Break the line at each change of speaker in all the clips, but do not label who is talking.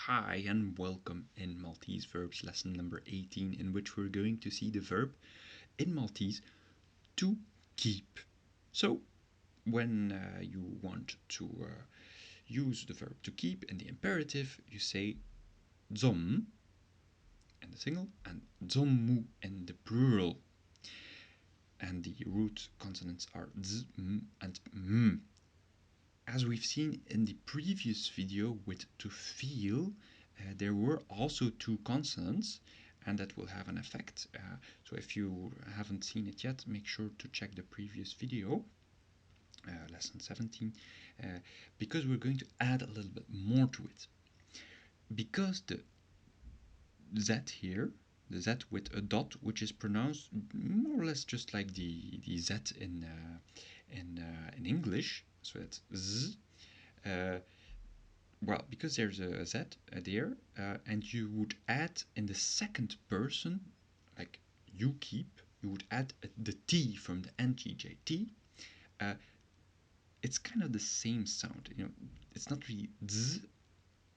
Hi and welcome in Maltese verbs lesson number 18, in which we're going to see the verb in Maltese to keep. So when you want to use the verb to keep in the imperative, you say zom in the single and zommu in the plural. And the root consonants are z, m, and m. As we've seen in the previous video with to feel, there were also two consonants, and that will have an effect. So if you haven't seen it yet, make sure to check the previous video, lesson 17, because we're going to add a little bit more to it. Because the Z here, the Z with a dot, which is pronounced more or less just like the Z in English, so it's Z. Well, because there's a Z there, and you would add in the second person, like you keep, you would add the T from the NGJT. It's kind of the same sound, it's not really Z,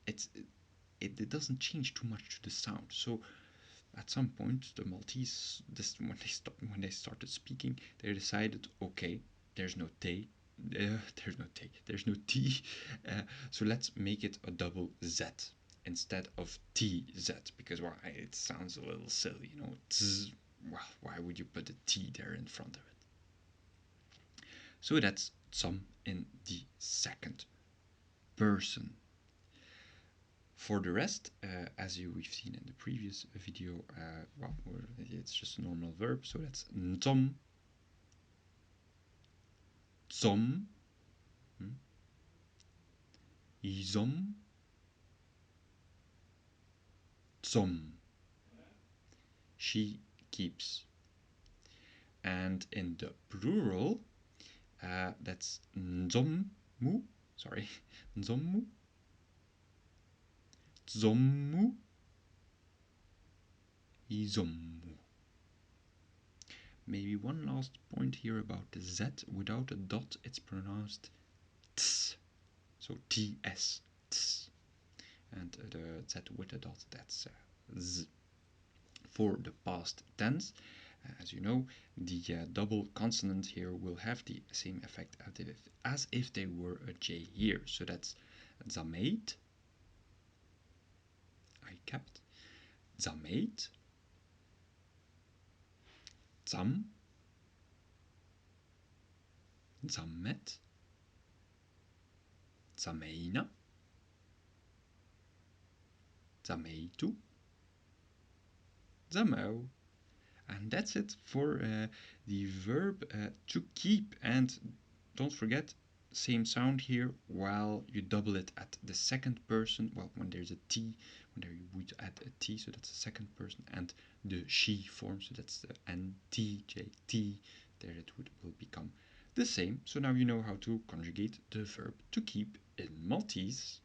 it doesn't change too much to the sound. So at some point, the Maltese, when they started speaking, they decided, okay, there's no T, there's no T, so let's make it a double Z instead of TZ, because well, it sounds a little silly, Tz, well, why would you put a T there in front of it? So that's some in the second person. For the rest, as we've seen in the previous video, well, it's just a normal verb, so that's nzom, zom, izom, zom. She keeps. And in the plural, that's nzommu, sorry, nzommu, zommu, izommu. Maybe one last point here about the Z. Without a dot, it's pronounced ts, so ts, ts. And the Z with a dot, that's z. For the past tense, as you know, the double consonant here will have the same effect as if they were a J here. So that's zameit, I kept, zameit, zam, zamet, zameina, zameitu, zamau. And that's it for the verb to keep. And don't forget, same sound here while you double it at the second person. Well, when there's a T, when there you would add a T, so that's the second person, and the she form, so that's the NTJT, there it will become the same. So now you know how to conjugate the verb to keep in Maltese.